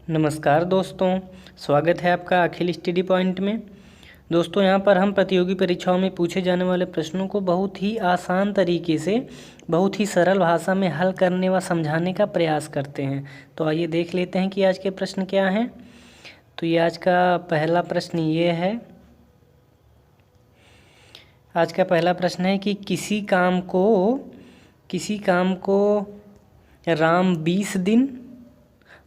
नमस्कार दोस्तों, स्वागत है आपका अखिल स्टडी पॉइंट में। दोस्तों, यहाँ पर हम प्रतियोगी परीक्षाओं में पूछे जाने वाले प्रश्नों को बहुत ही आसान तरीके से, बहुत ही सरल भाषा में हल करने व समझाने का प्रयास करते हैं। तो आइए देख लेते हैं कि आज के प्रश्न क्या हैं। तो ये आज का पहला प्रश्न ये है। आज का पहला प्रश्न है कि किसी काम को राम 20 दिन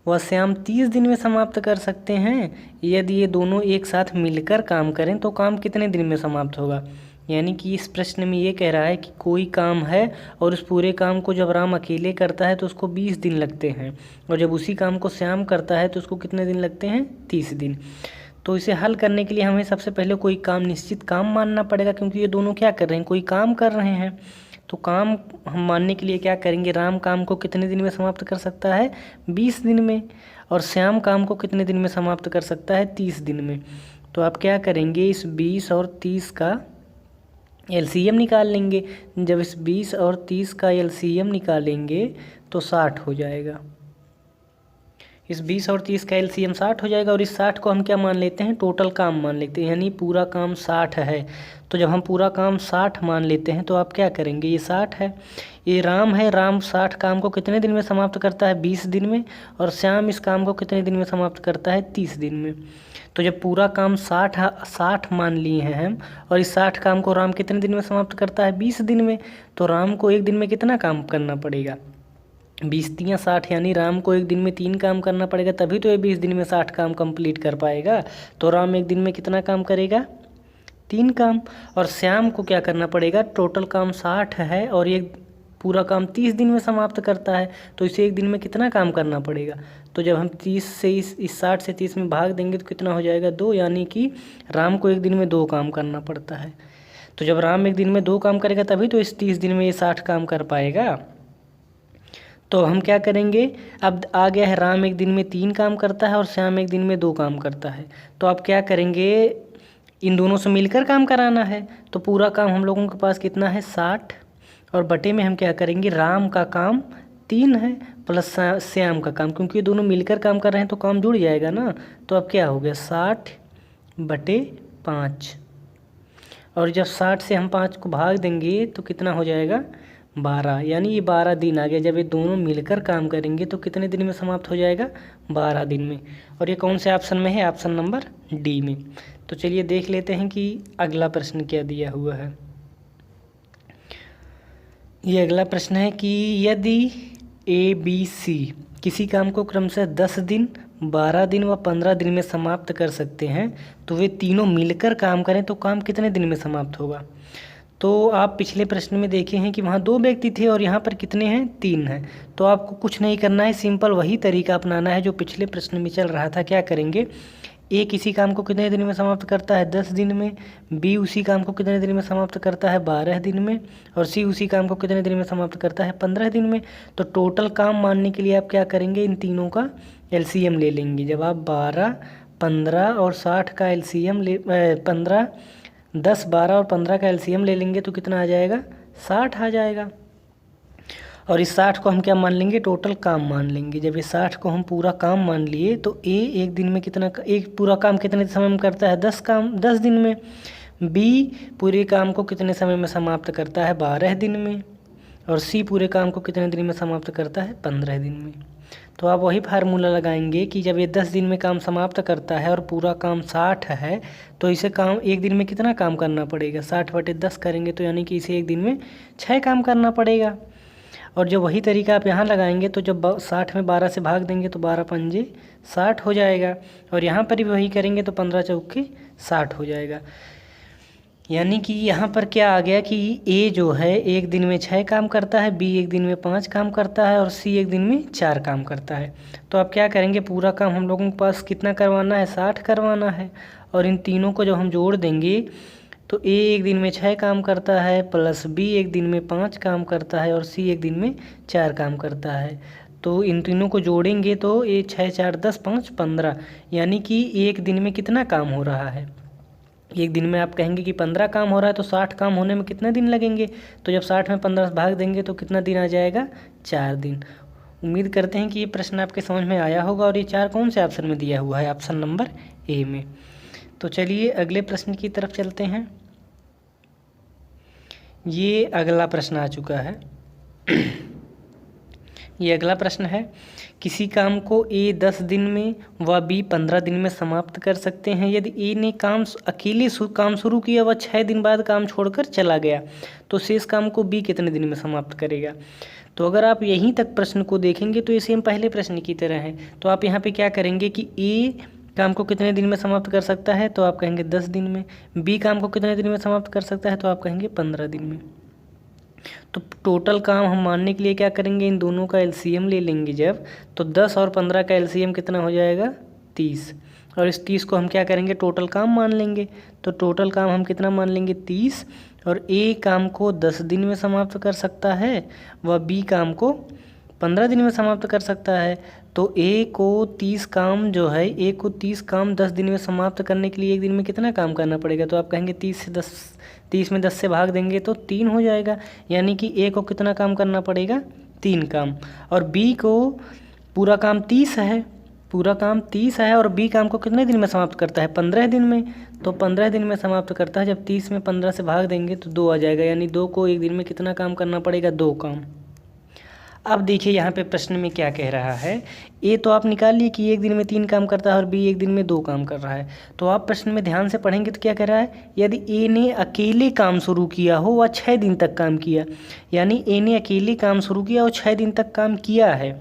वह श्याम 30 दिन में समाप्त कर सकते हैं। यदि ये दोनों एक साथ मिलकर काम करें तो काम कितने दिन में समाप्त होगा। यानी कि इस प्रश्न में ये कह रहा है कि कोई काम है और उस पूरे काम को जब राम अकेले करता है तो उसको 20 दिन लगते हैं, और जब उसी काम को श्याम करता है तो उसको कितने दिन लगते हैं, 30 दिन। तो इसे हल करने के लिए हमें सबसे पहले कोई काम निश्चित काम मानना पड़ेगा, क्योंकि ये दोनों क्या कर रहे हैं, कोई काम कर रहे हैं। तो काम हम मानने के लिए क्या करेंगे, राम काम को कितने दिन में समाप्त कर सकता है, 20 दिन में, और श्याम काम को कितने दिन में समाप्त कर सकता है, 30 दिन में। तो आप क्या करेंगे, इस 20 और 30 का एलसीएम निकाल लेंगे। जब इस 20 और 30 का एलसीएम निकालेंगे तो 60 हो जाएगा। इस 20 और 30 का एलसीएम 60 हो जाएगा, और इस 60 को हम क्या मान लेते हैं, टोटल काम मान लेते हैं, यानी पूरा काम 60 है। तो जब हम पूरा काम 60 मान लेते हैं तो आप क्या करेंगे, ये 60 है, ये राम है, राम 60 काम को कितने दिन में समाप्त करता है, 20 दिन में, और श्याम इस काम को कितने दिन में समाप्त करता है, 30 दिन में। तो जब पूरा काम 60 मान लिए हैं हम, और इस 60 काम को राम कितने दिन में समाप्त करता है, 20 दिन में, तो राम को एक दिन में कितना काम करना पड़ेगा, 20 तियाँ 60, यानी राम को एक दिन में 3 काम करना पड़ेगा, तभी तो ये 20 दिन में 60 काम कंप्लीट कर पाएगा। तो राम एक दिन में कितना काम करेगा, 3 काम। और श्याम को क्या करना पड़ेगा, टोटल काम 60 है और ये पूरा काम 30 दिन में समाप्त करता है, तो इसे एक दिन में कितना काम करना पड़ेगा। तो जब हम 30 से इस 60 से 30 में भाग देंगे तो कितना हो जाएगा, 2, यानी कि राम को एक दिन में 2 काम करना पड़ता है। तो जब राम एक दिन में 2 काम करेगा तभी तो इस 30 दिन में ये 60 काम कर पाएगा। तो हम क्या करेंगे, अब आ गया है राम एक दिन में 3 काम करता है और श्याम एक दिन में 2 काम करता है। तो आप क्या करेंगे, इन दोनों से मिलकर काम कराना है। तो पूरा काम हम लोगों के पास कितना है, 60, और बटे में हम क्या करेंगे, राम का काम 3 है प्लस श्याम का काम, क्योंकि ये दोनों मिलकर काम कर रहे हैं तो काम जुड़ जाएगा ना। तो अब क्या हो गया, 60/5, और जब 60 से हम 5 को भाग देंगे तो कितना हो जाएगा, 12, यानी ये 12 दिन आ गया। जब ये दोनों मिलकर काम करेंगे तो कितने दिन में समाप्त हो जाएगा, 12 दिन में। और ये कौन से ऑप्शन में है, ऑप्शन नंबर डी में। तो चलिए देख लेते हैं कि अगला प्रश्न क्या दिया हुआ है। ये अगला प्रश्न है कि यदि ABC किसी काम को क्रमशः 10 दिन, 12 दिन व 15 दिन में समाप्त कर सकते हैं, तो वे तीनों मिलकर काम करें तो काम कितने दिन में समाप्त होगा। तो आप पिछले प्रश्न में देखे हैं कि वहाँ 2 व्यक्ति थे और यहाँ पर कितने हैं, 3 हैं। तो आपको कुछ नहीं करना है, सिंपल वही तरीका अपनाना है जो पिछले प्रश्न में चल रहा था। क्या करेंगे, ए किसी काम को कितने दिन में समाप्त करता है, 10 दिन में, बी उसी काम को कितने दिन में समाप्त करता है, 12 दिन में, और सी उसी काम को कितने दिन में समाप्त करता है, 15 दिन में। तो टोटल काम मानने के लिए आप क्या करेंगे, इन तीनों का एलसीएम ले लेंगे। जब आप 12, 15 और 60 का एलसीएम 10, 12 और 15 का एलसीएम ले लेंगे तो कितना आ जाएगा, 60 आ जाएगा। और इस 60 को हम क्या मान लेंगे, टोटल काम मान लेंगे। जब ये 60 को हम पूरा काम मान लिए तो ए एक दिन में कितना, एक पूरा काम कितने समय में करता है, 10 दिन में। बी पूरे काम को कितने समय में समाप्त करता है, 12 दिन में, और सी पूरे काम को कितने दिन में समाप्त करता है, 15 दिन में। तो आप वही फार्मूला लगाएंगे कि जब ये 10 दिन में काम समाप्त करता है और पूरा काम 60 है, तो इसे काम एक दिन में कितना काम करना पड़ेगा, 60/10 करेंगे तो यानी कि इसे एक दिन में 6 काम करना पड़ेगा। और जब वही तरीका आप यहाँ लगाएंगे तो जब 60 में 12 से भाग देंगे तो 12×5 = 60 हो जाएगा, और यहाँ पर भी वही करेंगे तो 15×4 = 60 हो जाएगा। यानी कि यहाँ पर क्या आ गया कि ए जो है एक दिन में 6 काम करता है, बी एक दिन में 5 काम करता है, और सी एक दिन में 4 काम करता है। तो आप क्या करेंगे, पूरा काम हम लोगों के पास कितना करवाना है, 60 करवाना है, और इन तीनों को जब हम जोड़ देंगे तो ए एक दिन में 6 काम करता है प्लस बी एक दिन में 5 काम करता है और सी एक दिन में 4 काम करता है। तो इन तीनों को जोड़ेंगे तो ये 6, 4, 10, 5, 15, यानी कि एक दिन में कितना काम हो रहा है। एक दिन में आप कहेंगे कि 15 काम हो रहा है, तो 60 काम होने में कितने दिन लगेंगे। तो जब 60 में 15 भाग देंगे तो कितना दिन आ जाएगा, 4 दिन। उम्मीद करते हैं कि ये प्रश्न आपके समझ में आया होगा। और ये 4 कौन से ऑप्शन में दिया हुआ है? ऑप्शन नंबर ए में। तो चलिए अगले प्रश्न की तरफ चलते हैं। ये अगला प्रश्न आ चुका है। ये अगला प्रश्न है, किसी काम को ए 10 दिन में व बी 15 दिन में समाप्त कर सकते हैं। यदि ए ने अकेले काम शुरू किया व 6 दिन बाद काम छोड़कर चला गया तो शेष काम को बी कितने दिन में समाप्त करेगा? तो अगर आप यहीं तक प्रश्न को देखेंगे तो ये सेम पहले प्रश्न की तरह है। तो आप यहाँ पे क्या करेंगे कि ए काम को कितने दिन में समाप्त कर सकता है, तो आप कहेंगे 10 दिन में। बी काम को कितने दिन में समाप्त कर सकता है, तो आप कहेंगे 15 दिन में। तो टोटल काम हम मानने के लिए क्या करेंगे, इन दोनों का एलसीएम ले लेंगे जब, तो 10 और 15 का एलसीएम कितना हो जाएगा? 30। और इस 30 को हम क्या करेंगे, टोटल काम मान लेंगे। तो टोटल काम हम कितना मान लेंगे? 30। और ए काम को 10 दिन में समाप्त कर सकता है व बी काम को 15 दिन में समाप्त कर सकता है। तो ए को 30 काम जो है, ए को 30 काम 10 दिन में समाप्त करने के लिए एक दिन में कितना काम करना पड़ेगा? तो आप कहेंगे 30 में 10 से भाग देंगे तो 3 हो जाएगा। यानी कि ए को कितना काम करना पड़ेगा? 3 काम। और बी को पूरा काम 30 है, पूरा काम 30 है। और बी काम को कितने दिन में समाप्त करता है? 15 दिन में। तो 15 दिन में समाप्त करता है। जब 30 में 15 से भाग देंगे तो 2 आ जाएगा। यानी 2 को एक दिन में कितना काम करना पड़ेगा? 2 काम। अब देखिए यहाँ पे प्रश्न में क्या कह रहा है। ए तो आप निकाल लिए कि एक दिन में 3 काम करता है और बी एक दिन में 2 काम कर रहा है। तो आप प्रश्न में ध्यान से पढ़ेंगे तो क्या कह रहा है, यदि ए ने अकेले काम शुरू किया हो व 6 दिन तक काम किया, यानी ए ने अकेले काम शुरू किया और 6 दिन तक काम किया है,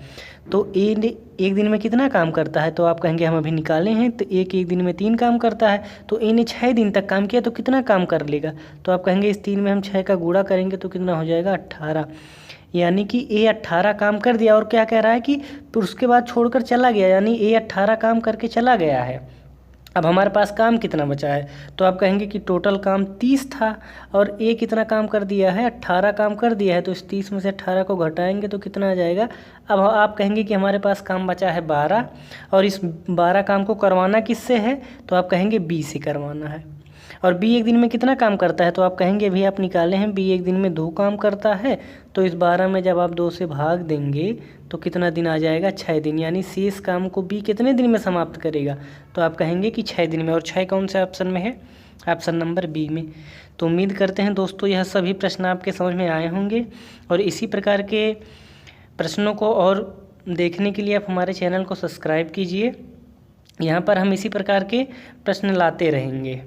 तो ए ने एक दिन में कितना काम करता है? तो आप कहेंगे हम अभी निकाले हैं, तो एक दिन में 3 काम करता है। तो ए ने 6 दिन तक काम किया तो कितना काम कर लेगा? तो आप कहेंगे इस 3 में हम 6 का गुणा करेंगे तो कितना हो जाएगा? 18। यानी कि ए 18 काम कर दिया। और क्या कह रहा है कि फिर उसके बाद छोड़कर चला गया, यानी ए 18 काम करके चला गया है। अब हमारे पास काम कितना बचा है? तो आप कहेंगे कि टोटल काम 30 था और ए कितना काम कर दिया है? 18 काम कर दिया है। तो इस 30 में से 18 को घटाएंगे तो कितना आ जाएगा? अब आप कहेंगे कि हमारे पास काम बचा है 12 और इस 12 काम को करवाना किससे है? तो आप कहेंगे बी से करवाना है। और बी एक दिन में कितना काम करता है? तो आप कहेंगे भी आप निकाले हैं, बी एक दिन में 2 काम करता है। तो इस 12 में जब आप 2 से भाग देंगे तो कितना दिन आ जाएगा? 6 दिन। यानी शेष काम को बी कितने दिन में समाप्त करेगा? तो आप कहेंगे कि 6 दिन में। और 6 कौन से ऑप्शन में है? ऑप्शन नंबर बी में। तो उम्मीद करते हैं दोस्तों यह सभी प्रश्न आपके समझ में आए होंगे। और इसी प्रकार के प्रश्नों को और देखने के लिए आप हमारे चैनल को सब्सक्राइब कीजिए। यहाँ पर हम इसी प्रकार के प्रश्न लाते रहेंगे।